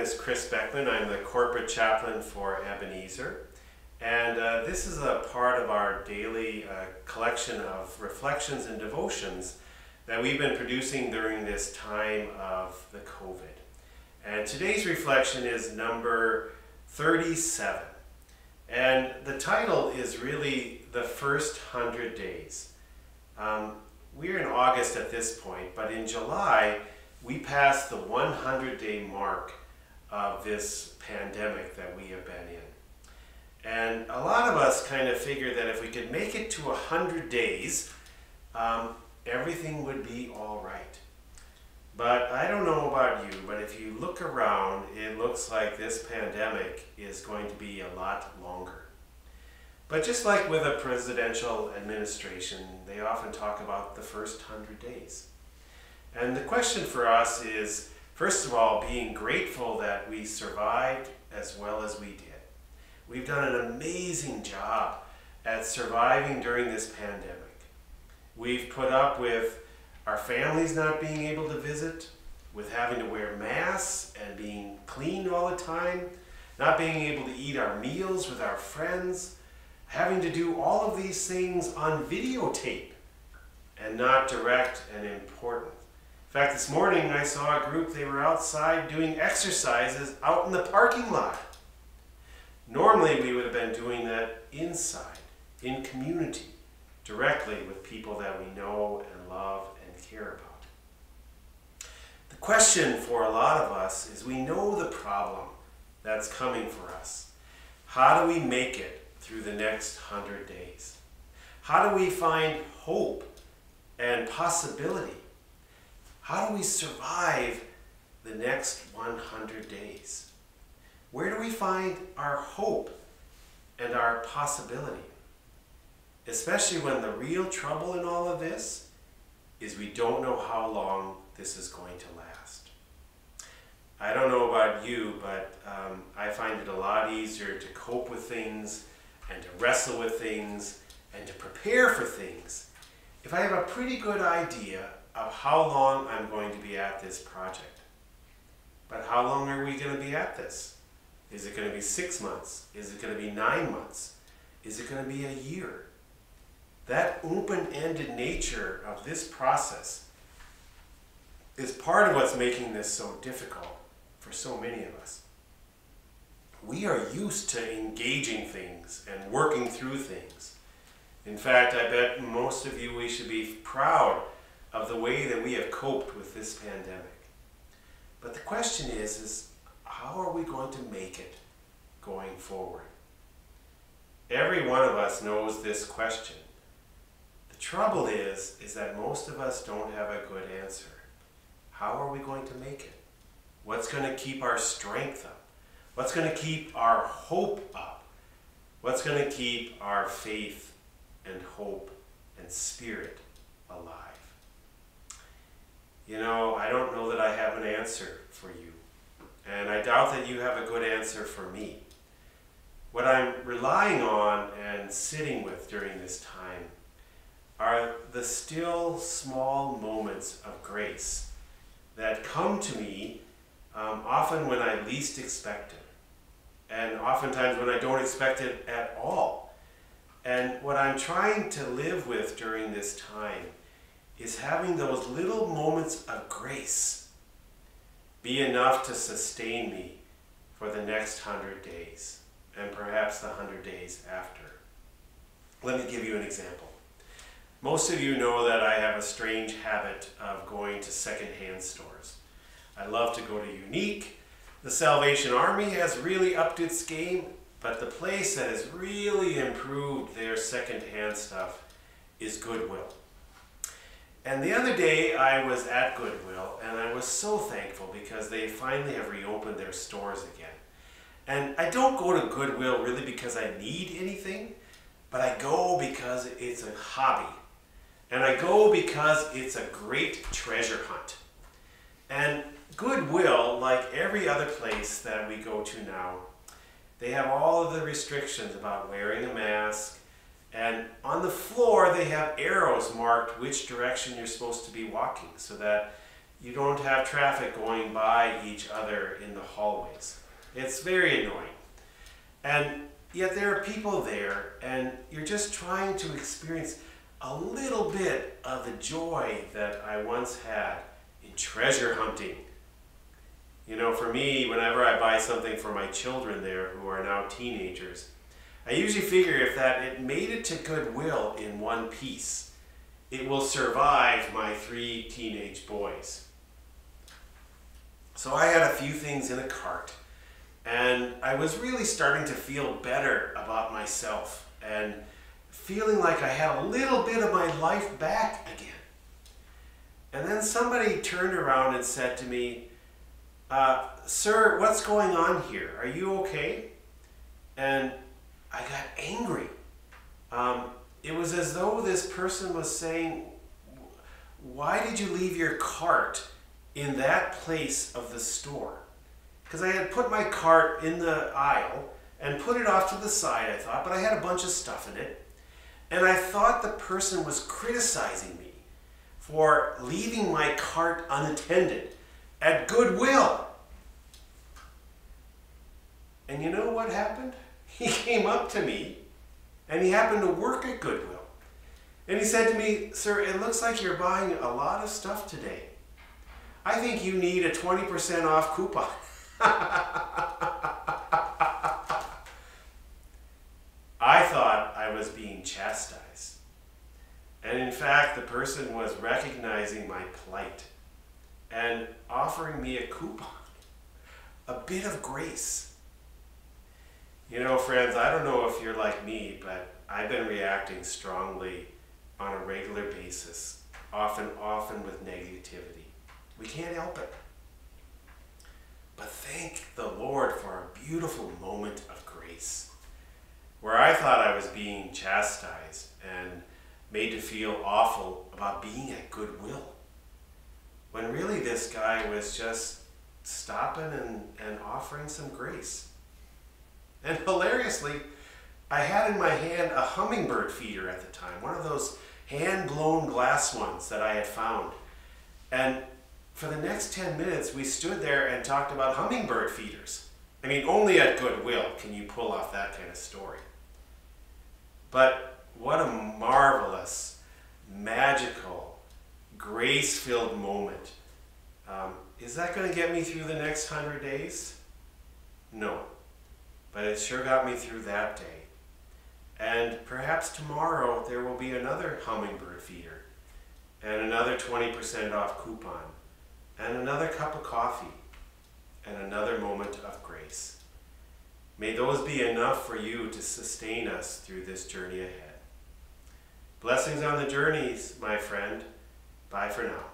is Chris Beckman. I'm the corporate chaplain for Ebenezer. And this is a part of our daily collection of reflections and devotions that we've been producing during this time of the COVID. And today's reflection is number 37. And the title is really The First 100 Days. We're in August at this point, but in July, we passed the 100-day mark of this pandemic that we have been in. And a lot of us kind of figured that if we could make it to 100 days, everything would be all right. But I don't know about you, but if you look around, it looks like this pandemic is going to be a lot longer. But just like with a presidential administration, they often talk about the first 100 days. And the question for us is, first of all, being grateful that we survived as well as we did. We've done an amazing job at surviving during this pandemic. We've put up with our families not being able to visit, with having to wear masks and being cleaned all the time, not being able to eat our meals with our friends, having to do all of these things on videotape and not direct and important. In fact, this morning I saw a group, they were outside doing exercises out in the parking lot. Normally we would have been doing that inside, in community, directly with people that we know and love and care about. The question for a lot of us is, we know the problem that's coming for us. How do we make it through the next 100 days? How do we find hope and possibility? How do we survive the next 100 days? Where do we find our hope and our possibility? Especially when the real trouble in all of this is we don't know how long this is going to last. I don't know about you, but I find it a lot easier to cope with things and to wrestle with things and to prepare for things if I have a pretty good idea of how long I'm going to be at this project. But how long are we going to be at this? Is it going to be 6 months? Is it going to be 9 months? Is it going to be a year? That open-ended nature of this process is part of what's making this so difficult for so many of us. We are used to engaging things and working through things. In fact, I bet most of you, we should be proud of the way that we have coped with this pandemic. But the question is how are we going to make it going forward? Every one of us knows this question. The trouble is that most of us don't have a good answer. How are we going to make it? What's going to keep our strength up? What's going to keep our hope up? What's going to keep our faith and hope and spirit alive? You know, I don't know that I have an answer for you. And I doubt that you have a good answer for me. What I'm relying on and sitting with during this time are the still small moments of grace that come to me often when I least expect it. And oftentimes when I don't expect it at all. And what I'm trying to live with during this time is having those little moments of grace be enough to sustain me for the next 100 days, and perhaps the 100 days after. Let me give you an example. Most of you know that I have a strange habit of going to secondhand stores. I love to go to Unique. The Salvation Army has really upped its game, but the place that has really improved their secondhand stuff is Goodwill. And the other day I was at Goodwill and I was so thankful because they finally have reopened their stores again. And I don't go to Goodwill really because I need anything, but I go because it's a hobby. And I go because it's a great treasure hunt. And Goodwill, like every other place that we go to now, they have all of the restrictions about wearing a mask, and on the floor they have arrows marked which direction you're supposed to be walking so that you don't have traffic going by each other in the hallways. It's very annoying. And yet there are people there, and you're just trying to experience a little bit of the joy that I once had in treasure hunting. You know, for me, whenever I buy something for my children there who are now teenagers, I usually figure if that it made it to Goodwill in one piece, it will survive my 3 teenage boys. So I had a few things in a cart, and I was really starting to feel better about myself and feeling like I had a little bit of my life back again. And then somebody turned around and said to me, "Sir, what's going on here? Are you okay?" And I got angry. It was as though this person was saying, "Why did you leave your cart in that place of the store?" Because I had put my cart in the aisle and put it off to the side, I thought, but I had a bunch of stuff in it. And I thought the person was criticizing me for leaving my cart unattended at Goodwill. And you know what happened? He came up to me, and he happened to work at Goodwill. And he said to me, "Sir, it looks like you're buying a lot of stuff today. I think you need a 20% off coupon." I thought I was being chastised. And in fact, the person was recognizing my plight and offering me a coupon, a bit of grace. You know, friends, I don't know if you're like me, but I've been reacting strongly on a regular basis, often with negativity. We can't help it. But thank the Lord for a beautiful moment of grace, where I thought I was being chastised and made to feel awful about being at Goodwill, when really this guy was just stopping and offering some grace. And hilariously, I had in my hand a hummingbird feeder at the time, one of those hand-blown glass ones that I had found. And for the next 10 minutes, we stood there and talked about hummingbird feeders. I mean, only at Goodwill can you pull off that kind of story. But what a marvelous, magical, grace-filled moment. Is that going to get me through the next 100 days? No. But it sure got me through that day. And perhaps tomorrow there will be another hummingbird feeder, and another 20% off coupon, and another cup of coffee, and another moment of grace. May those be enough for you to sustain us through this journey ahead. Blessings on the journeys, my friend. Bye for now.